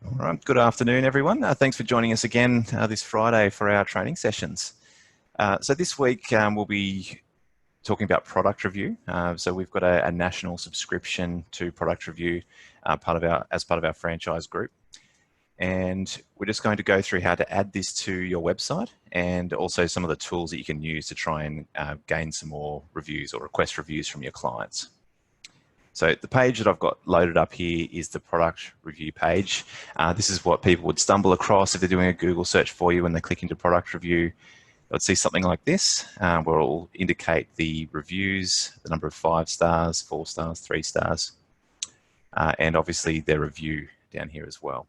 All right, good afternoon, everyone. Thanks for joining us again this Friday for our training sessions. So this week we'll be talking about product review. So we've got a national subscription to product review as part of our franchise group. And we're just going to go through how to add this to your website and also some of the tools that you can use to try and gain some more reviews or request reviews from your clients. So the page that I've got loaded up here is the product review page. This is what people would stumble across if they're doing a Google search for you when they click into product review. They would see something like this, where it will indicate the reviews, the number of 5 stars, 4 stars, 3 stars, and obviously their review down here as well.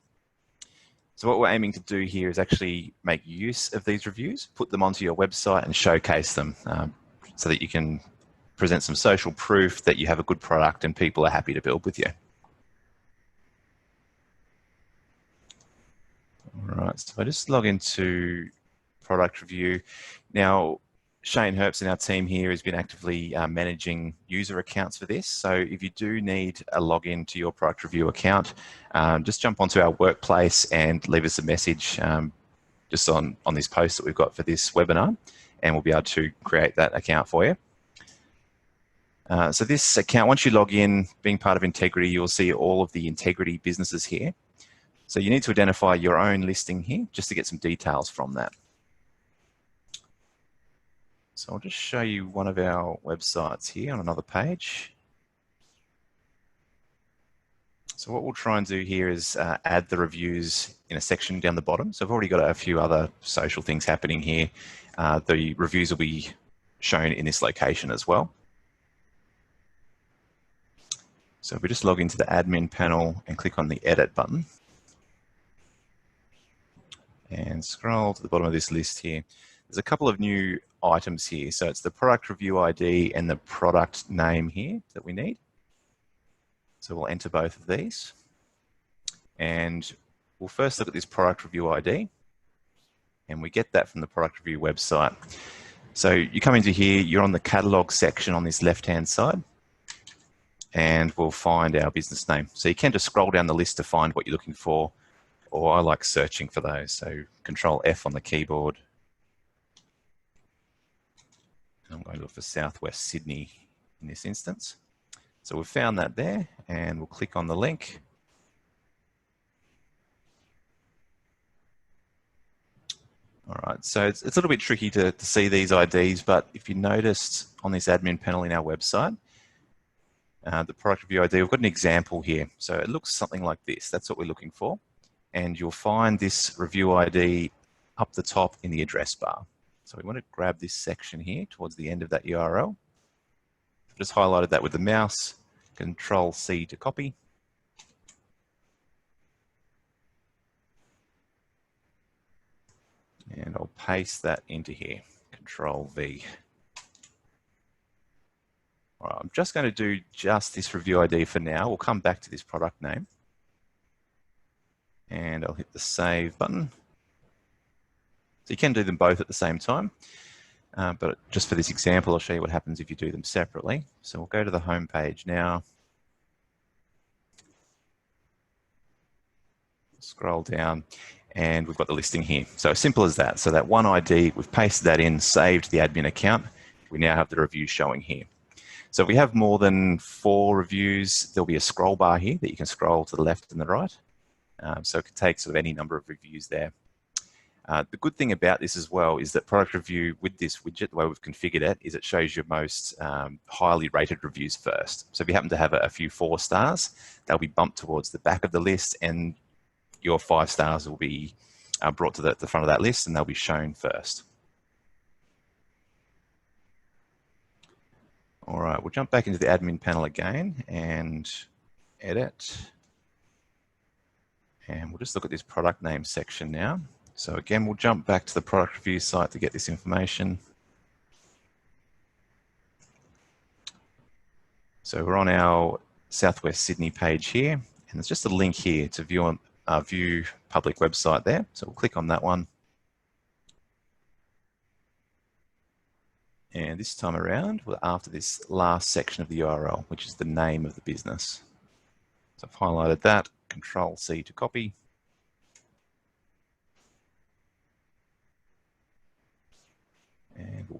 So what we're aiming to do here is actually make use of these reviews, put them onto your website and showcase them so that you can present some social proof that you have a good product and people are happy to build with you. All right, so I just log into product review. Now, Shane Herbst and our team here has been actively managing user accounts for this. So if you do need a login to your product review account, just jump onto our workplace and leave us a message just on this post that we've got for this webinar, and we'll be able to create that account for you. So this account, once you log in, being part of Integrity, you'll see all of the Integrity businesses here. So you need to identify your own listing here just to get some details from that. So I'll just show you one of our websites here on another page. So what we'll try and do here is add the reviews in a section down the bottom. So I've already got a few other social things happening here. The reviews will be shown in this location as well. So if we just log into the admin panel and click on the edit button and scroll to the bottom of this list here, there's a couple of new items here. So it's the product review ID and the product name here that we need. So we'll enter both of these. And we'll first look at this product review ID, and we get that from the product review website. So you come into here, you're on the catalog section on this left-hand side, and we'll find our business name. So you can just scroll down the list to find what you're looking for, or I like searching for those. So Control F on the keyboard. I'm going to look for Southwest Sydney in this instance. So we've found that there, and we'll click on the link. All right, so it's a little bit tricky to see these IDs, but if you noticed on this admin panel in our website, the product review ID, we've got an example here. So it looks something like this. That's what we're looking for. And you'll find this review ID up the top in the address bar. So we want to grab this section here towards the end of that URL. Just highlighted that with the mouse, Control C to copy. And I'll paste that into here, Control V. All right, I'm just going to do just this review ID for now. We'll come back to this product name. And I'll hit the Save button. So you can do them both at the same time. But just for this example, I'll show you what happens if you do them separately. So we'll go to the home page now. Scroll down, and we've got the listing here. So as simple as that. So that one ID, we've pasted that in, saved the admin account. We now have the review showing here. So if we have more than 4 reviews, there'll be a scroll bar here that you can scroll to the left and the right. So it could take sort of any number of reviews there. The good thing about this as well is that product review with this widget, the way we've configured it, is it shows your most highly rated reviews first. So if you happen to have a few 4 stars, they'll be bumped towards the back of the list, and your 5 stars will be brought to the front of that list, and they'll be shown first. All right, we'll jump back into the admin panel again and edit. And we'll just look at this product name section now. So again, we'll jump back to the product review site to get this information. So we're on our Southwest Sydney page here, and there's just a link here to view public website there. So we'll click on that one. And this time around, we're after this last section of the URL, which is the name of the business. So I've highlighted that, Control C to copy.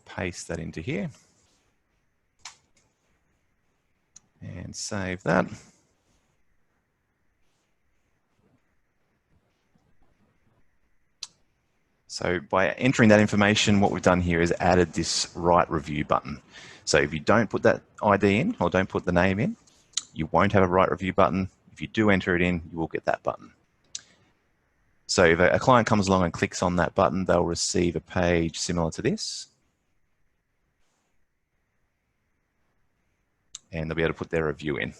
paste that into here and save that. So by entering that information, what we've done here is added this write review button. So if you don't put that ID in or don't put the name in, you won't have a write review button. If you do enter it in, you will get that button. So if a client comes along and clicks on that button, they'll receive a page similar to this. And they'll be able to put their review in.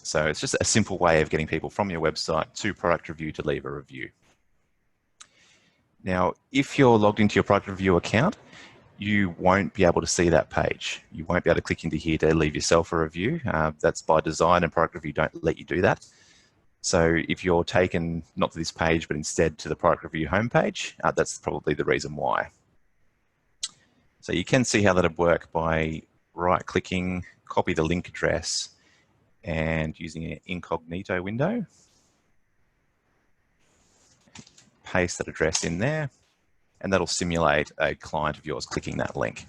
So it's just a simple way of getting people from your website to product review to leave a review. Now, if you're logged into your product review account, you won't be able to see that page. You won't be able to click into here to leave yourself a review. That's by design, and product review don't let you do that. So if you're taken not to this page, but instead to the product review homepage, that's probably the reason why. So you can see how that would work by right-clicking, copy the link address, and using an Incognito window. Paste that address in there, and that'll simulate a client of yours clicking that link.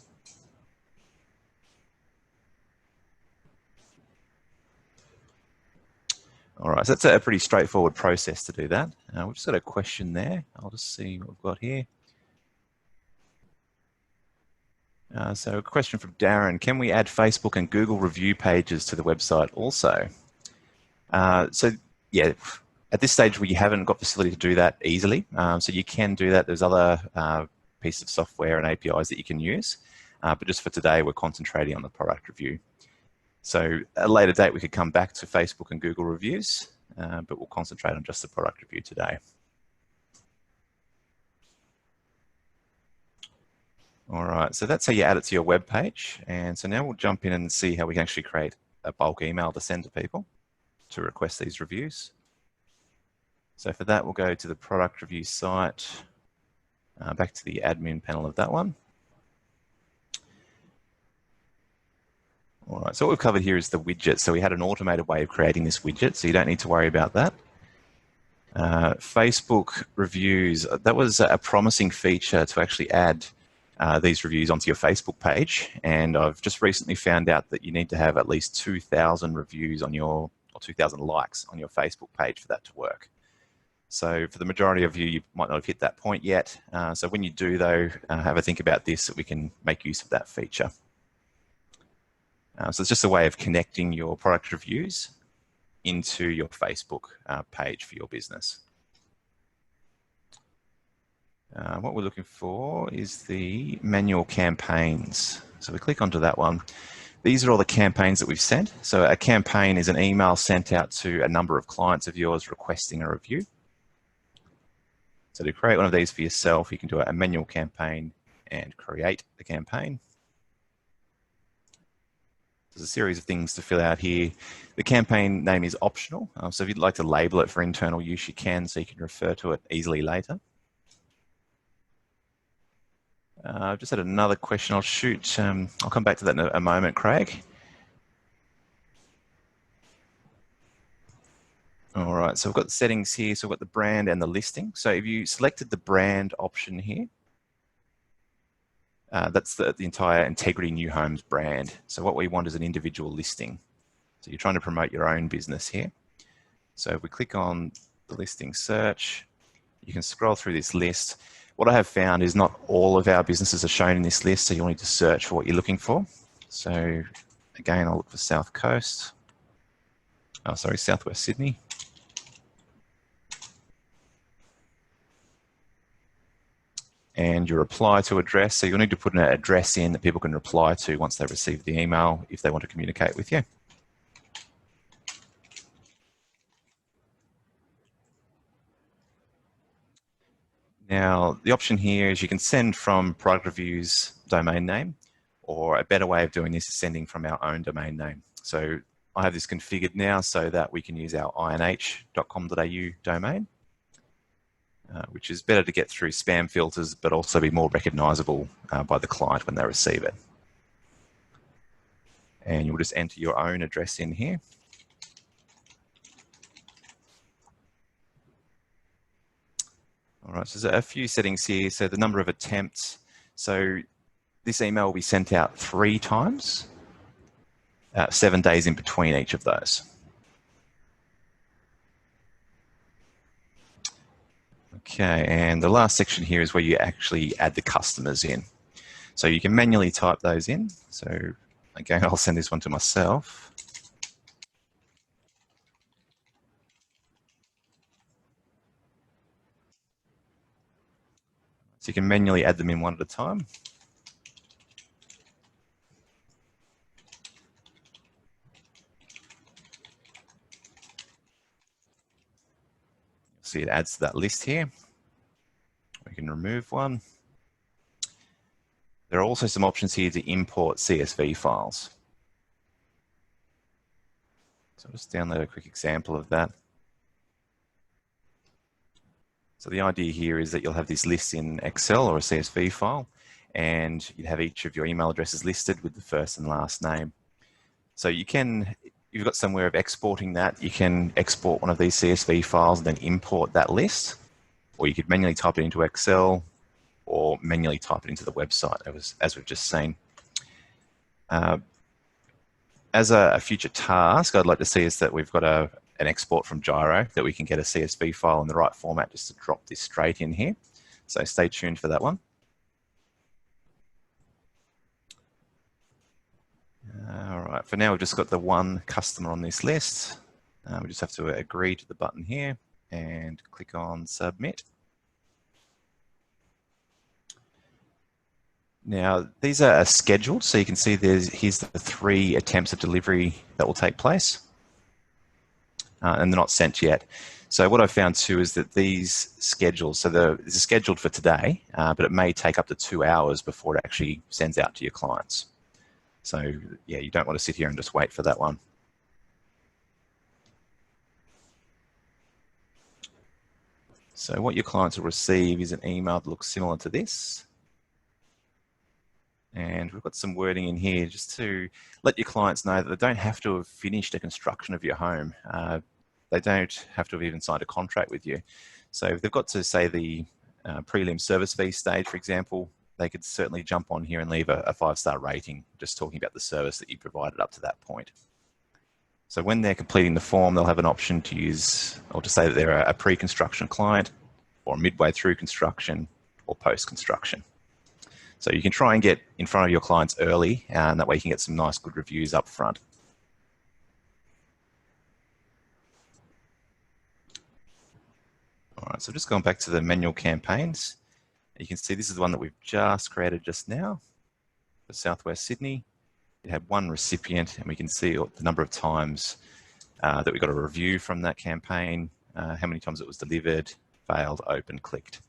All right, so that's a pretty straightforward process to do that. We've just got a question there. I'll just see what we've got here. So a question from Darren, can we add Facebook and Google review pages to the website also? So yeah, at this stage we haven't got facility to do that easily. So you can do that. There's other pieces of software and APIs that you can use. But just for today, we're concentrating on the product review. So at a later date, we could come back to Facebook and Google reviews, but we'll concentrate on just the product review today. All right, so that's how you add it to your web page. And so now we'll jump in and see how we can actually create a bulk email to send to people to request these reviews. So for that, we'll go to the product review site, back to the admin panel of that one. All right, so what we've covered here is the widget. So we had an automated way of creating this widget, so you don't need to worry about that. Facebook reviews, that was a promising feature to actually add these reviews onto your Facebook page. And I've just recently found out that you need to have at least 2,000 reviews on your, or 2,000 likes on your Facebook page for that to work. So for the majority of you, you might not have hit that point yet. So when you do though, have a think about this, so we can make use of that feature. So it's just a way of connecting your product reviews into your Facebook page for your business. What we're looking for is the manual campaigns. So we click onto that one. These are all the campaigns that we've sent. So a campaign is an email sent out to a number of clients of yours requesting a review. So to create one of these for yourself, you can do a manual campaign and create a campaign. There's a series of things to fill out here. The campaign name is optional. So if you'd like to label it for internal use, you can, so you can refer to it easily later. I've just had another question I'll shoot. I'll come back to that in a moment, Craig. All right, so we've got the settings here. So we've got the brand and the listing. So if you selected the brand option here, that's the entire Integrity New Homes brand. So what we want is an individual listing. So you're trying to promote your own business here. So if we click on the listing search, you can scroll through this list. What I have found is not all of our businesses are shown in this list, so you'll need to search for what you're looking for. So again, I'll look for South Coast. Oh, sorry, Southwest Sydney. And your reply to address. So you'll need to put an address in that people can reply to once they receive the email if they want to communicate with you. Now, the option here is you can send from product reviews domain name, or a better way of doing this is sending from our own domain name. So I have this configured now so that we can use our inh.com.au domain, which is better to get through spam filters, but also be more recognizable by the client when they receive it. And you'll just enter your own address in here. All right, so there's a few settings here. So the number of attempts. So This email will be sent out 3 times, 7 days in between each of those. Okay, and the last section here is where you actually add the customers in. So you can manually type those in. So again, I'll send this one to myself. So you can manually add them in one at a time. See, it adds to that list here. We can remove one. There are also some options here to import CSV files. So I'll just download a quick example of that. So the idea here is that you'll have this list in Excel or a CSV file, and you have each of your email addresses listed with the first and last name. So you can, if you've got somewhere of exporting that, you can export one of these CSV files and then import that list, or you could manually type it into Excel or manually type it into the website, as we've just seen. As a future task, I'd like to see is that we've got an export from Gyro, that we can get a CSV file in the right format just to drop this straight in here. So stay tuned for that one. All right, for now we've just got the one customer on this list. We just have to agree to the button here and click on Submit. Now, these are scheduled, so you can see here's the 3 attempts of delivery that will take place, and they're not sent yet. So what I found too is that these schedules, so this is scheduled for today, but it may take up to 2 hours before it actually sends out to your clients. So yeah, you don't want to sit here and just wait for that one. So what your clients will receive is an email that looks similar to this. And we've got some wording in here just to let your clients know that they don't have to have finished a construction of your home. They don't have to have even signed a contract with you. So if they've got to, say, the prelim service fee stage, for example, they could certainly jump on here and leave a 5-star rating, just talking about the service that you provided up to that point. So when they're completing the form, they'll have an option to use, or to say that they're a pre-construction client, or midway through construction, or post-construction. So you can try and get in front of your clients early, and that way you can get some nice, good reviews up front. All right, so just going back to the manual campaigns, you can see this is the one that we've just created just now for Southwest Sydney. It had 1 recipient, and we can see the number of times that we got a review from that campaign, how many times it was delivered, failed, open, clicked.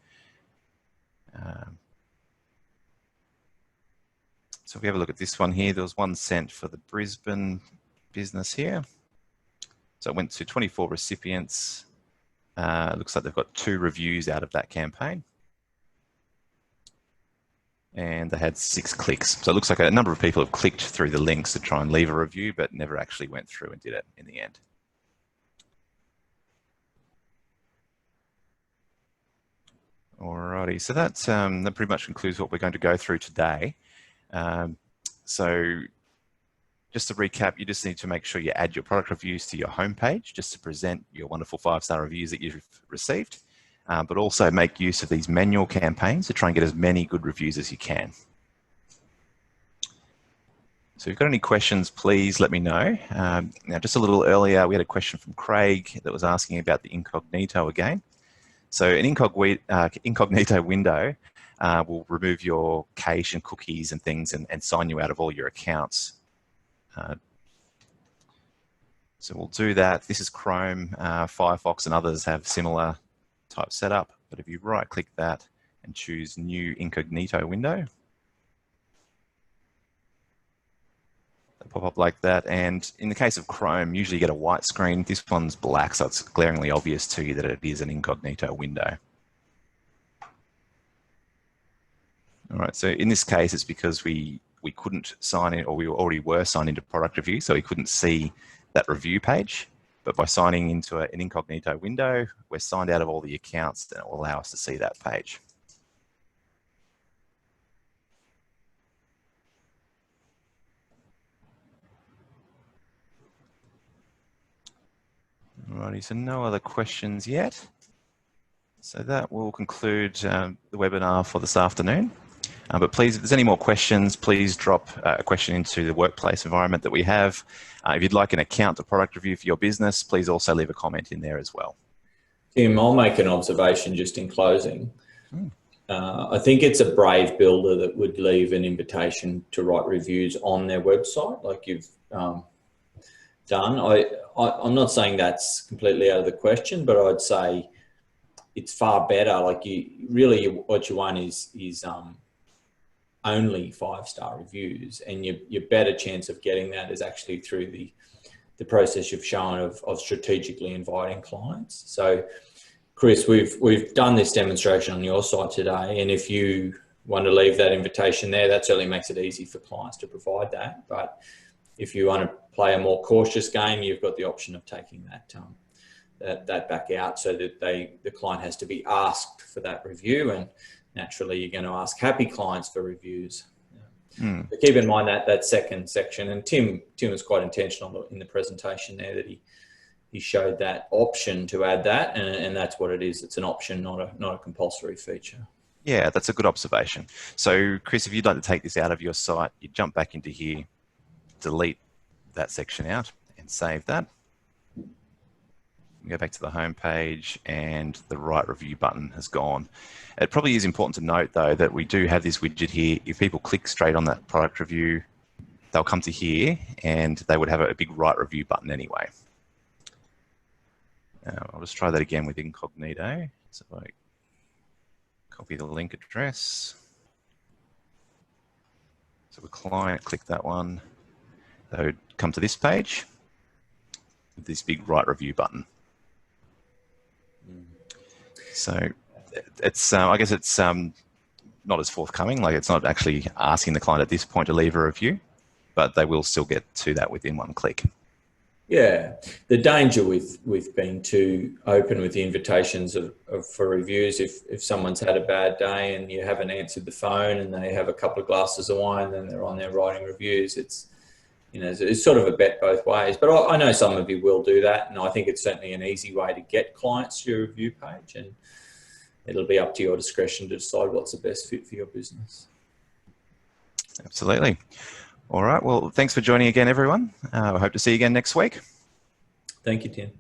So if we have a look at this one here, there was 1 sent for the Brisbane business here. So it went to 24 recipients. It looks like they've got 2 reviews out of that campaign. And they had 6 clicks. So it looks like a number of people have clicked through the links to try and leave a review, but never actually went through and did it in the end. Alrighty, so that pretty much concludes what we're going to go through today. So just to recap, you just need to make sure you add your product reviews to your homepage just to present your wonderful 5-star reviews that you've received, but also make use of these manual campaigns to try and get as many good reviews as you can. So if you've got any questions, please let me know. Now, just a little earlier, we had a question from Craig that was asking about the incognito again. So an incognito window will remove your cache and cookies and things and sign you out of all your accounts. So we'll do that. This is Chrome, Firefox and others have similar type setup. But if you right click that and choose New Incognito Window, they'll pop up like that. And in the case of Chrome, usually you get a white screen. This one's black, so it's glaringly obvious to you that it is an incognito window. All right, so in this case, it's because we couldn't sign in, or we already were signed into product review, so we couldn't see that review page. But by signing into an incognito window, we're signed out of all the accounts, and it will allow us to see that page. Alrighty, so no other questions yet. So that will conclude the webinar for this afternoon. But please, if there's any more questions, please drop a question into the workplace environment that we have. If you'd like an account or product review for your business, please also leave a comment in there as well. Tim, I'll make an observation just in closing. I think it's a brave builder that would leave an invitation to write reviews on their website like you've done. I'm not saying that's completely out of the question, but I'd say it's far better. Like what you want is only 5-star reviews, and your better chance of getting that is actually through the process you've shown of strategically inviting clients. So Chris, we've done this demonstration on your site today, and if you want to leave that invitation there, that certainly makes it easy for clients to provide that. But if you want to play a more cautious game, you've got the option of taking that back out, so that the client has to be asked for that review, and naturally you're going to ask happy clients for reviews. But keep in mind that second section, and Tim was quite intentional in the presentation there that he showed that option to add that, and that's what it is. It's an option, not a compulsory feature. Yeah, that's a good observation. So Chris, if you'd like to take this out of your site, you jump back into here, delete that section out and save that. Go back to the home page, and the write review button has gone. It probably is important to note though that we do have this widget here. If people click straight on that product review, they'll come to here and they would have a big write review button anyway. I'll just try that again with Incognito. So I copy the link address. So the client, click that one. They would come to this page with this big write review button. So it's, I guess it's not as forthcoming. Like it's not actually asking the client at this point to leave a review, but they will still get to that within one click. Yeah, the danger with being too open with the invitations for reviews, if someone's had a bad day and you haven't answered the phone and they have a couple of glasses of wine, then they're on there writing reviews. It's sort of a bet both ways. But I know some of you will do that, and I think it's certainly an easy way to get clients to your review page, and it'll be up to your discretion to decide what's the best fit for your business. Absolutely. All right. Well, thanks for joining again, everyone. I hope to see you again next week. Thank you, Tim.